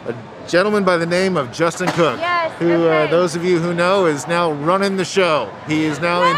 a gentleman by the name of Justin Cook, Yes, who okay. those of you who know is now running the show. He is now in.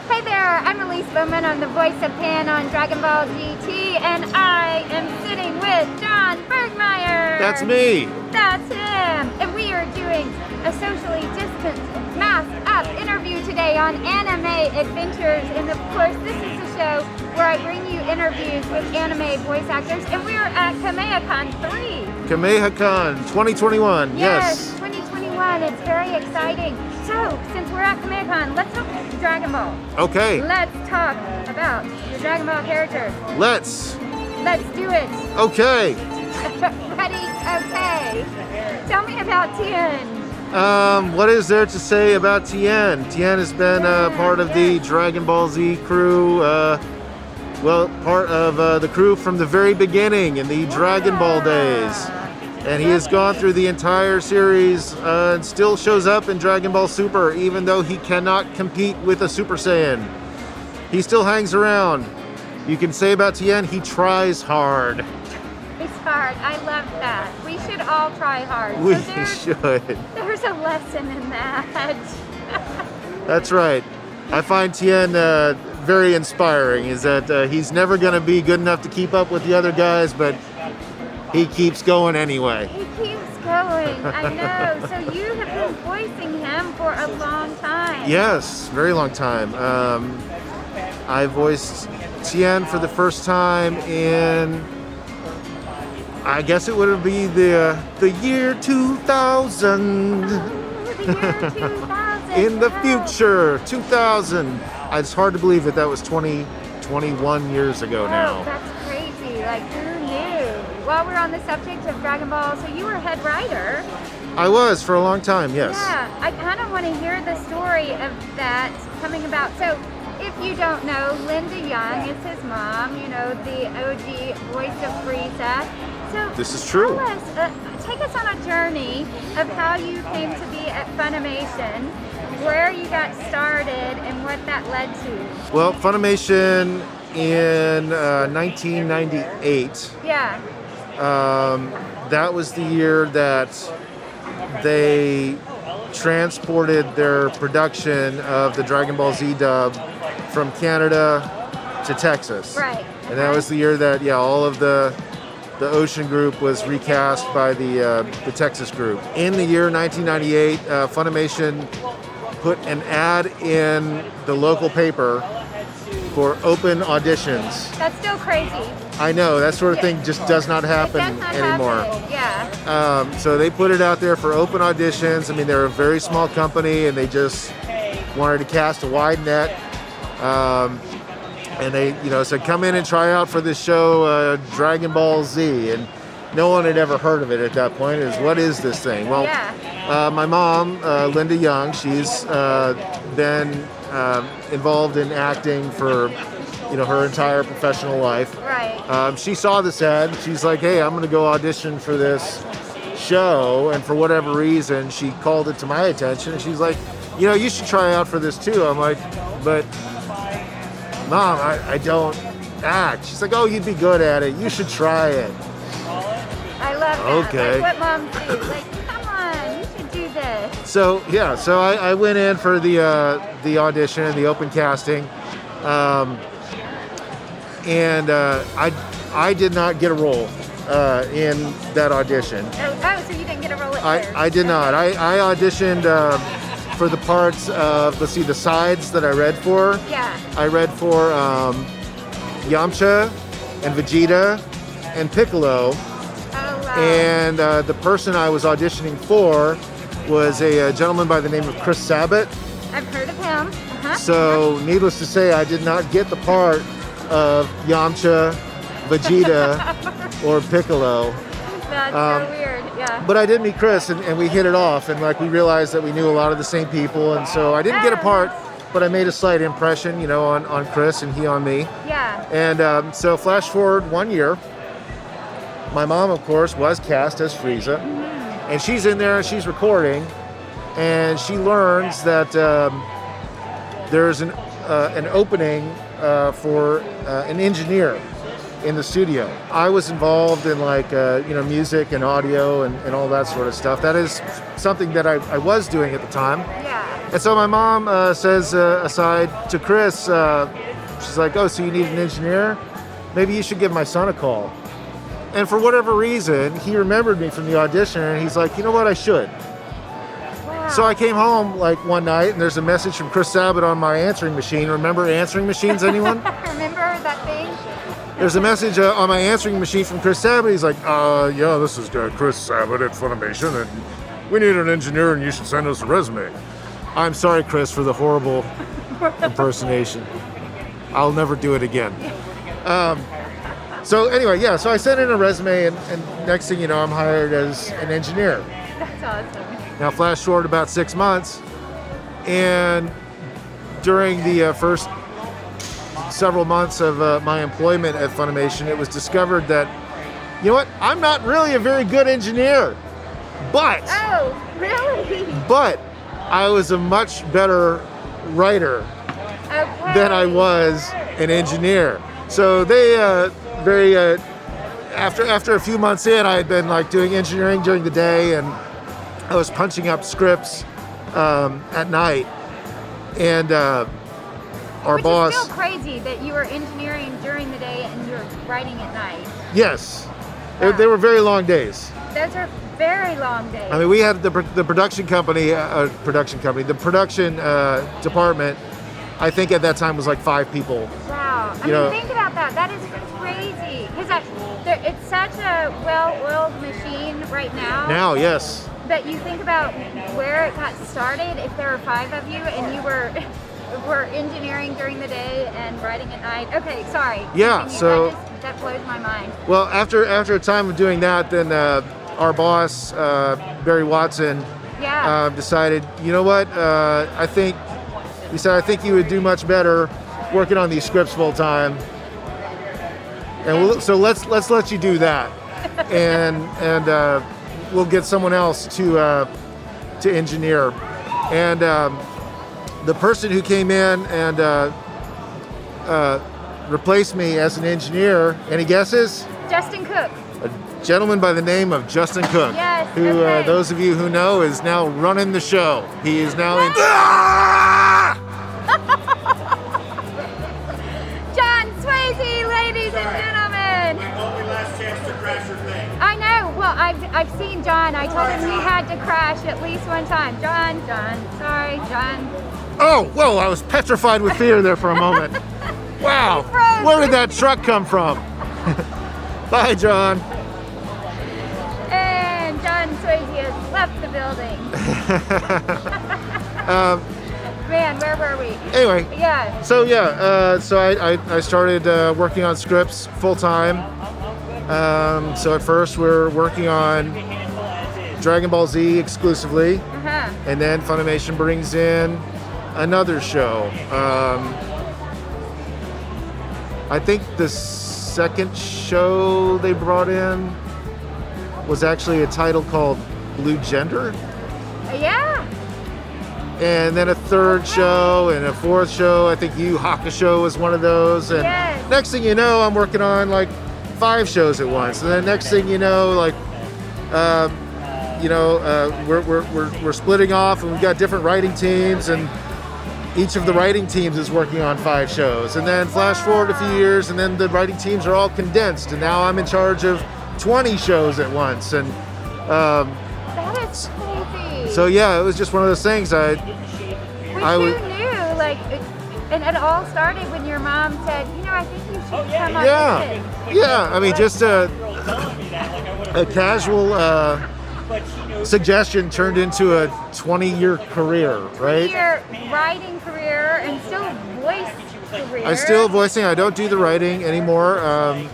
Hey there, I'm Elise Bowman. I'm the voice of Pan on Dragon Ball GT, and I am sitting with John Bergmeyer. That's me. That's him. And we are doing a socially distant masked up interview today on Anime Adventures. And of course, this is the show where I bring you interviews with anime voice actors. And we are at KamehaCon 3. KamehaCon 2021. Yes. 2021. It's very exciting. So, since we're at KamehaCon, let's talk Dragon Ball. Okay. Let's talk about the Dragon Ball characters. Let's. Let's do it. Okay. Ready? Okay. Tell me about Tien. What is there to say about Tien? Tien has been part of the Dragon Ball Z crew. Part of the crew from the very beginning in the Dragon Ball days. And he has gone through the entire series and still shows up in Dragon Ball Super, even though he cannot compete with a Super Saiyan. He still hangs around. You can say about Tien, he tries hard. It's hard. I love that. We should all try hard. We So should. there's a lesson in that. That's right. I find Tien very inspiring, is that he's never going to be good enough to keep up with the other guys, but he keeps going anyway. He keeps going. I know. So you have been voicing him for a long time. Yes, very long time. I voiced Tien for the first time in, I guess it would be the year 2000. Oh, the year 2000. In the Wow. future, 2000. It's hard to believe that was 21 years ago Oh, now. that's crazy. Like, who knew? While we're on the subject of Dragon Ball, so you were head writer. I was for a long time, yes. Yeah, I kind of want to hear the story of that coming about. So, if you don't know, Linda Young is his mom, you know, the OG voice of Frieza. So, This is true. Tell us, take us on a journey of how you came to be at Funimation, where you got started, and what that led to. Well, Funimation in 1998, Yeah. that was the year that they transported their production of the Dragon Ball Z dub from Canada to Texas. Right. And that was the year that, all of the Ocean group was recast by the Texas group. In the year 1998, Funimation put an ad in the local paper for open auditions. That's still crazy. I know, that sort of thing just does not happen It does not anymore. happen. Yeah. So they put it out there for open auditions. I mean, they're a very small company and they just wanted to cast a wide net. And they, said, come in and try out for this show, Dragon Ball Z. And no one had ever heard of it at that point. What is this thing? Well, Yeah. my mom, Linda Young, she's been involved in acting for, her entire professional life. Right. She saw this ad. She's like, hey, I'm going to go audition for this show. And for whatever reason, she called it to my attention. And she's like, you should try out for this too. I'm like, but Mom, I don't act. She's like, oh, you'd be good at it. You should try it. I love that. Okay. Like what moms do. Like, come on, you should do this. So I went in for the audition, the open casting, and I did not get a role in that audition. Oh, so you didn't get a role at first. I did not. I auditioned for the parts of, let's see, the sides that I read for. Yeah. I read for Yamcha and Vegeta and Piccolo. Oh, wow. And the person I was auditioning for was a gentleman by the name of Chris Sabat. I've heard of him. Uh-huh. So, needless to say, I did not get the part of Yamcha, Vegeta, or Piccolo. That's so weird. Yeah. But I did meet Chris, and we hit it off, and we realized that we knew a lot of the same people, and so I didn't get a part, but I made a slight impression, on Chris and he on me. Yeah. And so flash forward 1 year, my mom, of course, was cast as Frieza, and she's in there and she's recording, and she learns that there's an opening for an engineer in the studio. I was involved in like music and audio and all that sort of stuff. That is something that I was doing at the time. Yeah. And so my mom says aside to Chris, she's like, "Oh, so you need an engineer? Maybe you should give my son a call." And for whatever reason, he remembered me from the audition, and he's like, "You know what? I should." Wow. So I came home like one night, and there's a message from Chris Sabat on my answering machine. Remember answering machines, anyone? Remember that thing? There's a message on my answering machine from Chris Sabat. He's like, yeah, this is Chris Sabat at Funimation, and we need an engineer, and you should send us a resume. I'm sorry, Chris, for the horrible impersonation. I'll never do it again. So anyway, yeah, so I sent in a resume, and next thing you know, I'm hired as an engineer. That's awesome. Now, flash forward about 6 months, and during the first several months of my employment at Funimation, it was discovered that, you know what, I'm not really a very good engineer, but Oh, really? I was a much better writer Okay. than I was an engineer. So they after a few months in, I had been like doing engineering during the day, and I was punching up scripts at night, and our Which boss. is still crazy that you were engineering during the day and you were writing at night. Yes, Wow. they were very long days. Those are very long days. I mean, we had the production company, the production department. I think at that time was like 5 people. Wow. I You know- mean, think about that. That is crazy. Because it's such a well-oiled machine right now. Now, yes. But you think about where it got started. If there were 5 of you and you were engineering during the day and writing at night. Okay, sorry. Yeah, Continue. so- that blows my mind. Well, after a time of doing that, then our boss, Barry Watson, Yeah. decided, you know what? I think you would do much better working on these scripts full time. And so let's let you do that, and we'll get someone else to engineer. And the person who came in and replaced me as an engineer, any guesses? Justin Cook. A gentleman by the name of Justin Cook, Yes, who okay. those of you who know is now running the show. He is now in. John Swayze, ladies and gentlemen. Only last chance to crash your thing. I know. Well, I've seen John. I told him he had to crash at least one time. John. Sorry, John. Oh, whoa! I was petrified with fear there for a moment. Wow, He froze. where did that truck come from? Bye, John. And John Swayze has left the building. Man, where were we? Anyway, Yeah. so I started working on scripts full time. So at first we're working on Dragon Ball Z exclusively, Uh-huh. and then Funimation brings in another show. I think the second show they brought in was actually a title called Blue Gender, Yeah. and then a third show and a fourth show. I think Yu Hakusho was one of those, and Yes. next thing you know, I'm working on like 5 shows at once, and then next thing you know, like we're splitting off, and we've got different writing teams, and each of the writing teams is working on 5 shows. And then flash forward a few years, and then the writing teams are all condensed, and now I'm in charge of 20 shows at once. And That is crazy. so yeah, it was just one of those things. Which I you would- knew, like, and it all started when your mom said, I think you should come on Yeah, I mean, just a casual suggestion turned into a 20-year career, right? Your writing career and still voice career. I'm still voicing. I don't do the writing anymore.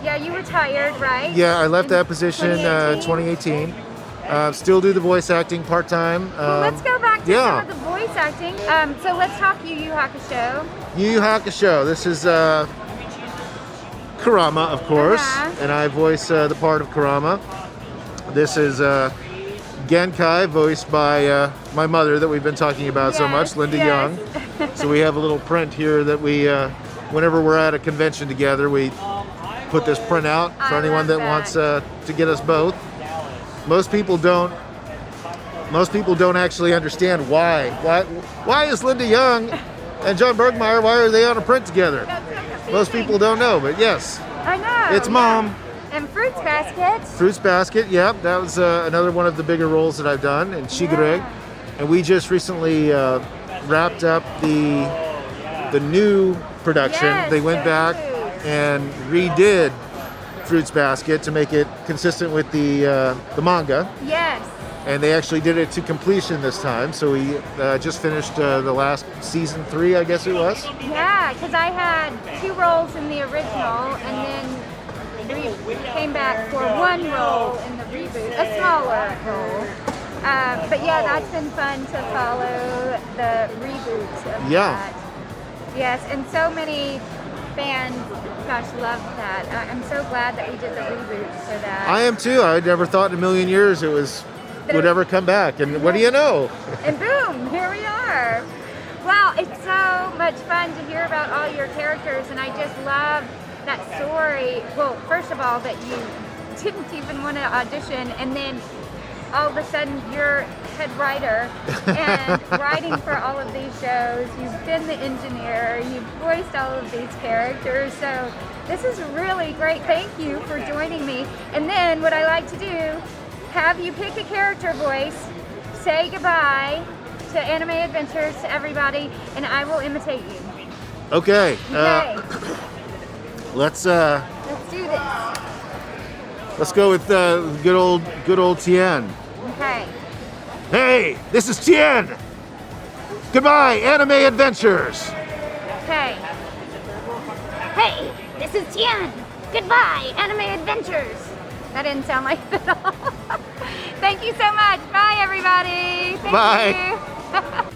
Yeah, you retired, right? Yeah, I left that position 2018. 2018. Still do the voice acting part-time. Well, let's go back to yeah. some of the voice acting. So let's talk Yu Yu Hakusho. Yu Yu Hakusho. This is Kurama, of course, Uh-huh. and I voice the part of Kurama. This is Genkai, voiced by my mother that we've been talking about so much, Yes, Linda yes. Young. So we have a little print here that we, whenever we're at a convention together, we put this print out for I anyone love that wants that. to get us both. Most people don't actually understand why. Why is Linda Young and John Bergmeyer, why are they on a print together? That's so confusing. Most people don't know, but yes, I know. it's Mom. And Fruits Baskets. Fruits Basket, yep, that was another one of the bigger roles that I've done in Shigure. Yeah. And we just recently wrapped up the new production. Yes, They went so back cute. and redid Fruits Basket to make it consistent with the manga. Yes. And they actually did it to completion this time. So we just finished the last season 3, I guess it was. Yeah, because I had 2 roles in the original, and then we came back for 1 role in the reboot, a smaller role. But yeah, that's been fun to follow the reboot of Yeah. that. Yes, and so many fans, gosh, loved that. I'm so glad that we did the reboot for that. I am too. I never thought in a million years it would ever come back. And what do you know? And boom, here we are. Well, it's so much fun to hear about all your characters, and I just love that story. Well, first of all, that you didn't even want to audition, and then all of a sudden you're head writer and writing for all of these shows. You've been the engineer, you've voiced all of these characters, so this is really great. Thank you for joining me. And then what I like to do, have you pick a character voice, say goodbye to Anime Adventures to everybody, and I will imitate you. Okay. Okay, Let's let's do this. let's go with good old Tien. Okay. Hey, this is Tien. Goodbye, Anime Adventures. Okay. Hey, this is Tien. Goodbye, Anime Adventures. That didn't sound like it at all. Thank you so much. Bye, everybody. Thank Bye. you.